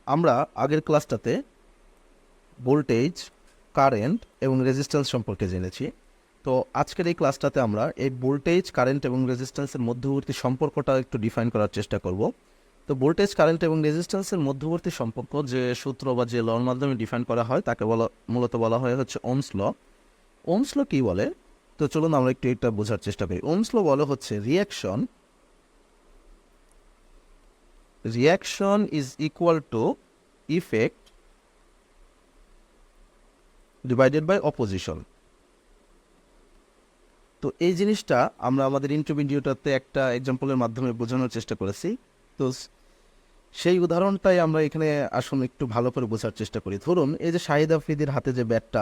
আমরা আগের ক্লাসটাতে voltage, current এবং রেজিস্ট্যান্স সম্পর্কে জেনেছি। তো আজকের এই ক্লাসটাতে আমরা এই ভোল্টেজ, কারেন্ট এবং রেজিস্ট্যান্সের মধ্যবর্তী সম্পর্কটা একটু ডিফাইন করার চেষ্টা করব। তো ভোল্টেজ, কারেন্ট এবং রেজিস্ট্যান্সের মধ্যবর্তী সম্পর্ক যে সূত্র বা যে লর মাধ্যমে ডিফাইন করা হয় তাকে মূলত বলা হয় হচ্ছে ওহমস ল। ওহমস ল কী বলে? তো চলুন আমরা একটু এটা বোঝার চেষ্টা করি। ওহমস ল বলে হচ্ছে reaction is equal to effect divided by opposition. তো এই জিনিসটা আমরা আমাদের ইন্টারভিডিওটাতে একটা এক্সাম্পলের মাধ্যমে বোঝানোর চেষ্টা করেছি। তো সেই উদাহরণটাই আমরা এখানে আসলে একটু ভালো করে বোঝার চেষ্টা করি। ধরুন এই যে শাহিদ আফ্রিদির হাতে যে ব্যাটটা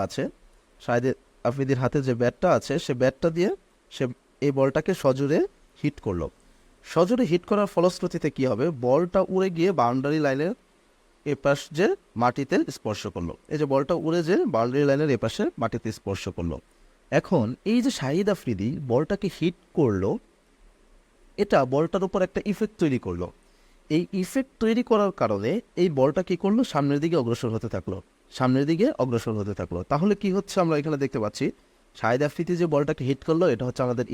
আছে, সে ব্যাটটা দিয়ে সে এই বলটাকে সজোরে হিট করলো। সজোরে হিট করার ফলশ্রুতিতে কি হবে? বলটা উড়ে গিয়ে বাউন্ডারি লাইনের এপাশ যে মাটিতে স্পর্শ করলো। এই যে বলটা উড়ে যে বাউন্ডারি লাইনের এপাশে মাটিতে স্পর্শ করলো। এখন এই যে শাহিদ আফ্রিদি বলটাকে হিট করলো, এটা বলটার উপর একটা ইফেক্ট তৈরি করলো। এই ইফেক্ট তৈরি করার কারণে এই বলটা কি করলো? সামনের দিকে অগ্রসর হতে থাকলো। তাহলে কি হচ্ছে? আমরা এখানে দেখতে পাচ্ছি শাহিদ আফ্রিদি যে বলটাকে হিট করলো এটা হচ্ছে আমাদের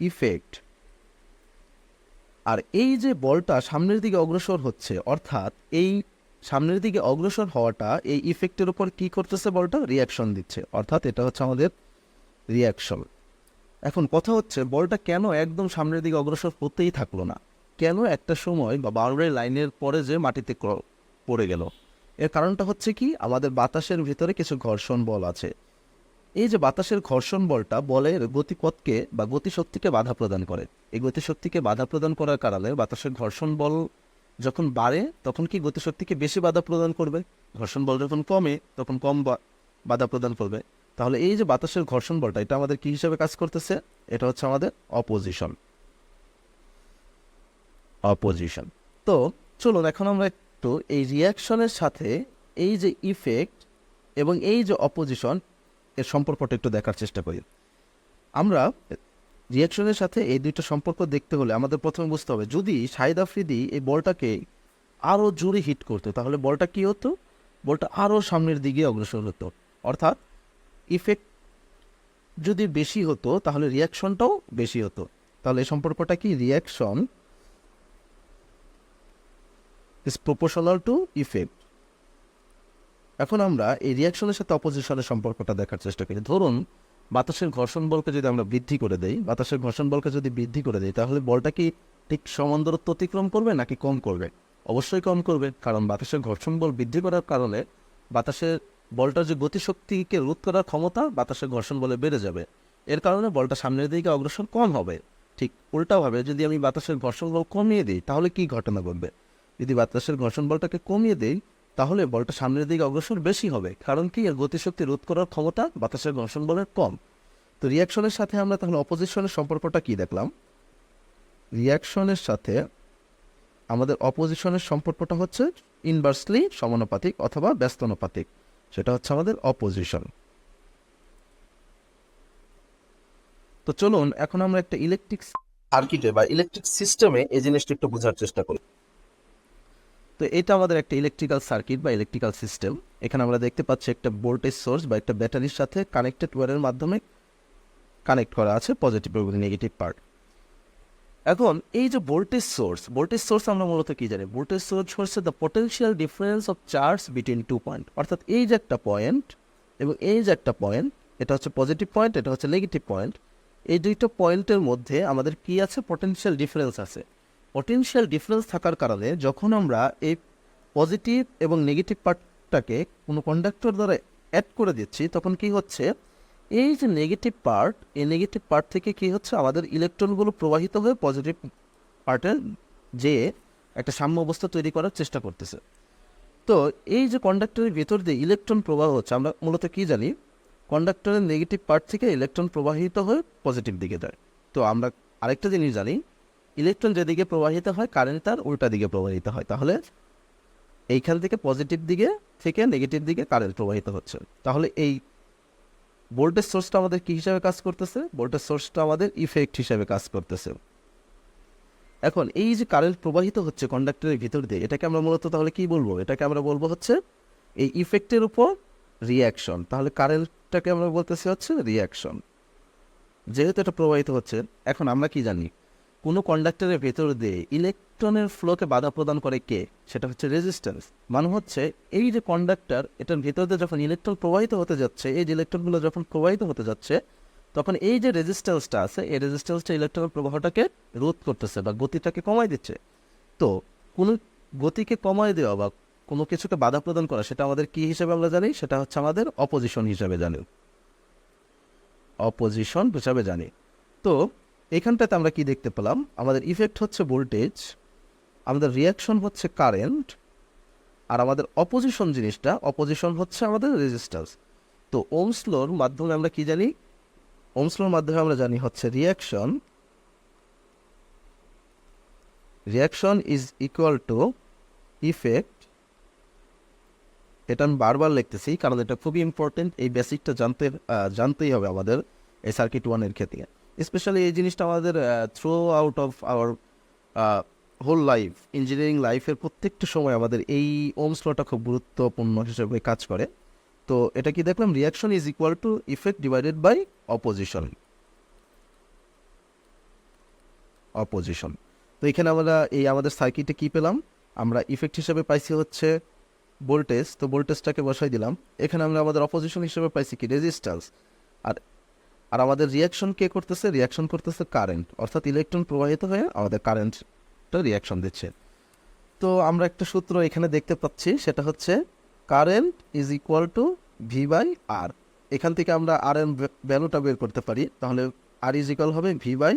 ইফেক্ট। আর এই যে বলটা সামনের দিকে অগ্রসর হচ্ছে, অর্থাৎ এই সামনের দিকে অগ্রসর হওয়াটা এই ইফেক্টের উপর কি করতেছে? বলটা রিয়াকশন দিচ্ছে, অর্থাৎ এটা হচ্ছে আমাদের রিয়াকশন। এখন কথা হচ্ছে বলটা কেন একদম সামনের দিকে অগ্রসর হতেই থাকলো না? কেন একটা সময় বা বাউন্ডারি লাইনের পরে যে মাটিতে পড়ে গেল? এর কারণটা হচ্ছে কি? আমাদের বাতাসের ভিতরে কিছু ঘর্ষণ বল আছে। এই যে বাতাসের ঘর্ষণ বলটা বলের গতিপথকে বা গতিশক্তিকে বাধা প্রদান করে। এই গতিশক্তিকে বাধা প্রদান করার কারণে বাতাসের ঘর্ষণ বল যখন বাড়ে তখন কি গতিশক্তিকে বেশি বাধা প্রদান করবে? ঘর্ষণ বল যখন কমে তখন কম বাধা প্রদান করবে। তাহলে এই যে বাতাসের ঘর্ষণ বলটা, এটা আমাদের কি হিসাবে কাজ করতেছে? এটা হচ্ছে আমাদের অপোজিশন। তো চলুন এখন আমরা একটু এই রিয়াকশনের সাথে এই যে ইফেক্ট এবং এই যে অপোজিশন এর সম্পর্কটা একটু দেখার চেষ্টা করি। আমরা রিয়াকশনের সাথে এই দুইটা সম্পর্ক দেখতে হলে আমাদের প্রথমে বুঝতে হবে, যদি শাহিদ আফ্রিদি এই বলটাকে আরও জোরে হিট করতো তাহলে বলটা কি হতো? বলটা আরও সামনের দিকে অগ্রসর হতো। অর্থাৎ ইফেক্ট যদি বেশি হতো তাহলে রিয়াকশনটাও বেশি হতো। তাহলে এই সম্পর্কটা কি? Reaction is proportional to effect. এখন আমরা এই রিয়াকশনের সাথে অপোজিশনের সম্পর্কটা দেখার চেষ্টা করি। ধরুন বাতাসের ঘর্ষণ বলকে যদি আমরা বৃদ্ধি করে দেই, তাহলে বলটা কি ঠিক সমান দূরত্ব অতিক্রম করবে নাকি কম করবে? অবশ্যই কম করবে, কারণ বাতাসের ঘর্ষণ বল বৃদ্ধি করার কারণে বাতাসের বলটার যে গতিশক্তিকে রোধ করার ক্ষমতা বাতাসের ঘর্ষণ বলে বেড়ে যাবে। এর কারণে বলটা সামনের দিকে অগ্রসর কম হবে। ঠিক উল্টাভাবে যদি আমি বাতাসের ঘর্ষণ বল কমিয়ে দিই তাহলে কি ঘটনা ঘটবে? যদি বাতাসের ঘর্ষণ বলটাকে কমিয়ে দিই তাহলে বলটা সামনের দিকে অগ্রসর বেশি হবে, কারণ কি? এর গতিশক্তি রোধ করার ক্ষমতা বাতাসের ঘর্ষণ বলের কম। তো রিয়াকশনের সাথে আমরা তাহলে অপোজিশনের সম্পর্কটা কি দেখলাম? রিয়াকশনের সাথে আমাদের অপোজিশনের সম্পর্কটা হচ্ছে ইনভার্সলি সমানুপাতিক অথবা ব্যস্তানুপাতিক। সেটা হচ্ছে আমাদের অপোজিশন। তো চলুন এখন আমরা একটা ইলেকট্রিক সার্কিটে বা ইলেকট্রিক সিস্টেমে এই জিনিসটা একটু বোঝার চেষ্টা করি। তো এটা আমাদের একটা ইলেকট্রিক্যাল সার্কিট বা ইলেকট্রিক্যাল সিস্টেম। এখানে আমরা দেখতে পাচ্ছি একটা ভোল্টেজ সোর্স বা একটা ব্যাটারির সাথে কানেক্টেড ওয়্যারের মাধ্যমে কানেক্ট করা আছে পজিটিভ এবং নেগেটিভ পার্ট। এখন এই যে ভোল্টেজ সোর্স আমরা মূলত কি জানি? ভোল্টেজ সোর্স হচ্ছে the potential difference of charge between two point. অর্থাৎ এই যে একটা পয়েন্ট এবং এই যে একটা পয়েন্ট, এটা হচ্ছে পজিটিভ পয়েন্ট, এটা হচ্ছে নেগেটিভ পয়েন্ট। এই দুইটা পয়েন্টের মধ্যে আমাদের কি আছে? পটেনশিয়াল ডিফারেন্স আছে। পটেনশিয়াল ডিফারেন্স থাকার কারণে যখন আমরা এই পজিটিভ এবং নেগেটিভ পার্টটাকে কোনো কন্ডাক্টর দ্বারা অ্যাড করে দিচ্ছি তখন কি হচ্ছে? এই যে নেগেটিভ পার্ট, এই নেগেটিভ পার্ট থেকে কি হচ্ছে? আমাদের ইলেকট্রনগুলো প্রবাহিত হয়ে পজিটিভ পার্টের যে একটা সাম্য অবস্থা তৈরি করার চেষ্টা করতেছে। তো এই যে কন্ডাক্টরের ভেতর দিয়ে ইলেকট্রন প্রবাহ হচ্ছে, আমরা মূলত কি জানি? কন্ডাক্টরের নেগেটিভ পার্ট থেকে ইলেকট্রন প্রবাহিত হয়ে পজিটিভ দিকে যায়। তো আমরা আরেকটা জিনিস জানি, ইলেকট্রন যেদিকে প্রবাহিত হয় কারেন্ট তার উল্টা দিকে প্রবাহিত হয়। তাহলে এইখান থেকে পজিটিভ দিকে থেকে নেগেটিভ দিকে কারেন্ট প্রবাহিত হচ্ছে। তাহলে এই ভোল্টেজ সোর্সটা আমাদের কি হিসাবে কাজ করতেছে? ভোল্টেজ সোর্সটা আমাদের ইফেক্ট হিসাবে কাজ করতেছে। এখন এই যে কারেন্ট প্রবাহিত হচ্ছে কন্ডাক্টরের ভিতর দিয়ে, এটাকে আমরা মূলত তাহলে কি বলবো? এটাকে আমরা বলবো হচ্ছে এই ইফেক্টের উপর রিয়াকশন। তাহলে কারেন্টটাকে আমরা বলতেছি হচ্ছে রিয়াকশন, যেহেতু এটা প্রবাহিত হচ্ছে। এখন আমরা কি জানি, কোনো কন্ডাক্টরের ভেতর দিয়ে ইলেকট্রনের ফ্লোকে বাধা প্রদান করে কে? সেটা হচ্ছে রেজিস্ট্যান্স। মানে হচ্ছে এই যে কন্ডাক্টর, এটার ভেতর দিয়ে যখন ইলেকট্রন প্রবাহিত হতে যাচ্ছে, এই যে ইলেকট্রনগুলো যখন প্রবাহিত হতে যাচ্ছে, তখন এই যে রেজিস্ট্যান্সটা আছে, এই রেজিস্ট্যান্সটা ইলেকট্রনের প্রবাহটাকে রোধ করতেছে বা গতিটাকে কমাই দিচ্ছে। তো কোনো গতিকে কমায় দেওয়া বা কোনো কিছুকে বাধা প্রদান করা, সেটা আমাদের কি হিসেবে আমরা জানি? সেটা হচ্ছে আমাদের অপোজিশন হিসাবে জানি, অপোজিশন হিসাবে জানি। তো এখানটাতে আমরা কি দেখতে পেলাম? আমাদের ইফেক্ট হচ্ছে ভোল্টেজ, আমাদের রিয়াকশন হচ্ছে কারেন্ট, আর আমাদের অপোজিশন জিনিসটা, অপোজিশন হচ্ছে আমাদের রেজিস্ট্যান্স। তো ওহমস লর মাধ্যমে আমরা কি জানি? ওহমস লর মাধ্যমে আমরা জানি হচ্ছে reaction is equal to effect. এটা আমি বারবার লিখতেছি কারণ এটা খুবই ইম্পর্টেন্ট। এই বেসিকটা জানতেই হবে আমাদের এই সার্কিট ওয়ানের ক্ষেত্রে। স্পেশালি এই জিনিসটা আমাদের throughout of our whole life, engineering লাইফের প্রত্যেকটা সময় আমাদের এই ওহমস লটা খুব গুরুত্বপূর্ণ হিসেবে কাজ করে। তো এটা কি দেখলাম? Reaction is equal to effect divided by opposition. Opposition. তো এখানে আমরা এই আমাদের সার্কিটে কি পেলাম? আমরা ইফেক্ট হিসেবে পাইছি হচ্ছে ভোল্টেজ, তো ভোল্টেজটাকে বসাই দিলাম। এখানে আমরা আমাদের অপোজিশন হিসেবে পাইছি কি? রেজিস্ট্যান্স। আর আর আমাদের রিয়াকশন কে করতেছে? রিয়াকশন করতেছে কারেন্ট, অর্থাৎ ইলেকট্রন প্রবাহিত হয়ে আমাদের কারেন্টটা রিয়াকশন দিচ্ছে। তো আমরা একটা সূত্র এখানে দেখতে পাচ্ছি, সেটা হচ্ছে current is equal to V by R. এখান থেকে আমরা আর এর ভ্যালুটা বের করতে পারি, তাহলে আর ইজ ইকুয়াল হবে ভি বাই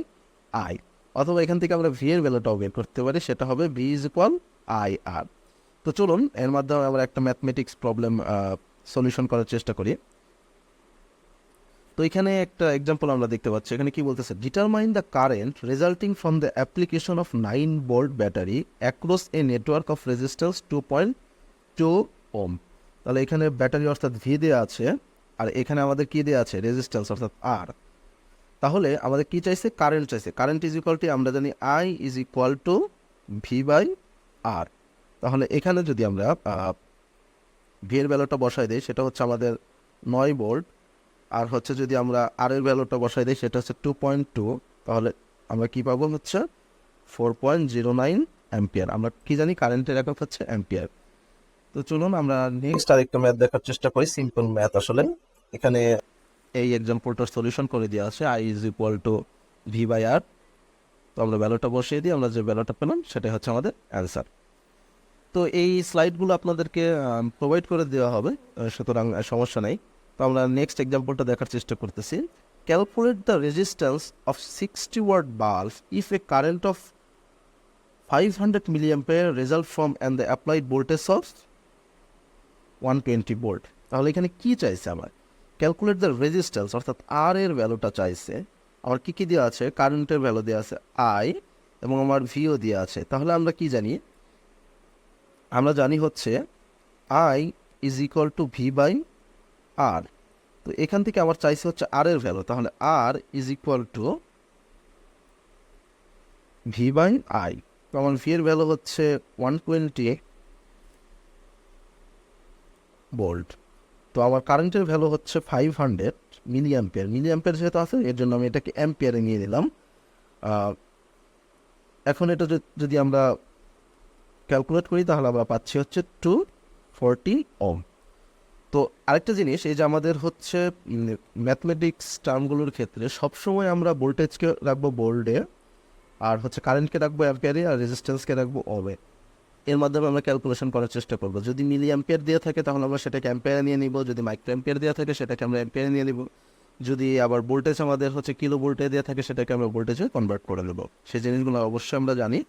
আই। অথবা এখান থেকে আমরা ভি এর ভ্যালুটাও বের করতে পারি, সেটা হবে ভি ইজ ইকুয়াল আই আর। তো চলুন এর মাধ্যমে আমরা একটা ম্যাথমেটিক্স প্রবলেম সলিউশন করার চেষ্টা করি। তো এখানে একটা এক্সাম্পল আমরা দেখতে পাচ্ছি। এখানে কি বলতেছে? Determine the current resulting from the application of 9 volt battery across A network of resistance 2.2 ওম। তাহলে এখানে ব্যাটারি অর্থাৎ ভি দেওয়া আছে, আর এখানে আমাদের কি দেওয়া আছে? রেজিস্ট্যান্স অর্থাৎ আর। তাহলে আমাদের কি চাইছে? কারেন্ট চাইছে। কারেন্ট ইজ ইকুয়াল টু, আমরা জানি I is equal to V by R. তাহলে এখানে যদি আমরা ভি এর ভ্যালুটা বসাই দিই, সেটা হচ্ছে আমাদের 9 ভোল্ট। আর হচ্ছে যদি আমরা আর এর ভ্যালুটা বসাই দিই, সেটা হচ্ছে 2.2, তাহলে আমরা কি পাবো? হচ্ছে 4.09 অ্যাম্পিয়ার। আমরা কি জানি? কারেন্টের একক হচ্ছে অ্যাম্পিয়ার। তো চলুন আমরা নেক্সট আরেকটা ম্যাথ দেখার চেষ্টা করি, সিম্পল ম্যাথ আসলে। এখানে এই এক্সাম্পলটার সলিউশন করে দেওয়া আছে, I is equal to V by R. তো আমরা ভ্যালুটা বসিয়ে দিই, আমরা যে ভ্যালুটা পেলাম সেটাই হচ্ছে আমাদের অ্যান্সার। তো এই স্লাইডগুলো আপনাদেরকে প্রোভাইড করে দেওয়া হবে, সুতরাং সমস্যা নেই। তো আমরা নেক্সট এক্সাম্পলটা দেখার চেষ্টা করতেছি। Calculate the resistance of 60 watt bulb if a current of 500 milliampere result from and the applied voltage of 120 volt. তাহলে এখানে কি চাইছে আমার? ক্যালকুলেট দ্য রেজিস্ট্যান্স অর্থাৎ আর এর ভ্যালুটা চাইছে। আমার কি কি দেওয়া আছে? কারেন্টের ভ্যালু দেওয়া আছে আই, এবং আমার ভিও দেওয়া আছে। তাহলে আমরা কি জানি? আমরা জানি হচ্ছে I is equal to V by R. তো এখান থেকে আমার চাইছে হচ্ছে আর এর ভ্যালু, তাহলে R is equal to V by I. তো আমার ভি এর ভ্যালু হচ্ছে 120 ভোল্ট। তো আমার কারেন্টের ভ্যালু হচ্ছে 500 মিলিঅ্যাম্পিয়ার। মিলিঅ্যাম্পিয়ার যেহেতু আছে, এর জন্য আমি এটাকে অ্যাম্পিয়ারে নিয়ে নিলাম। এখন এটা যদি আমরা ক্যালকুলেট করি, তাহলে আমরা পাচ্ছি হচ্ছে 240 ওম। তো আরেকটা জিনিস, এই যে আমাদের হচ্ছে ম্যাথমেটিক্স টার্মগুলোর ক্ষেত্রে সবসময় আমরা ভোল্টেজকে রাখবো বোল্ডে, আর হচ্ছে কারেন্টকে রাখবো অ্যাম্পিয়ারে, আর রেজিস্ট্যান্সকে রাখবো ওমে। এর মাধ্যমে আমরা ক্যালকুলেশন করার চেষ্টা করবো। যদি মিলি অ্যাম্পিয়ার দিয়ে থাকে তাহলে আমরা সেটাকে অ্যাম্পিয়ারে নিয়ে নিব, যদি মাইক্রো অ্যাম্পিয়ার দেওয়া থাকে সেটাকে আমরা অ্যাম্পিয়ারে নিয়ে নিব, যদি আবার ভোল্টেজ আমাদের হচ্ছে কিলো ভোল্টে দেওয়া থাকে সেটাকে আমরা ভোল্টেজে কনভার্ট করে নেব। সেই জিনিসগুলো অবশ্যই আমরা জানি।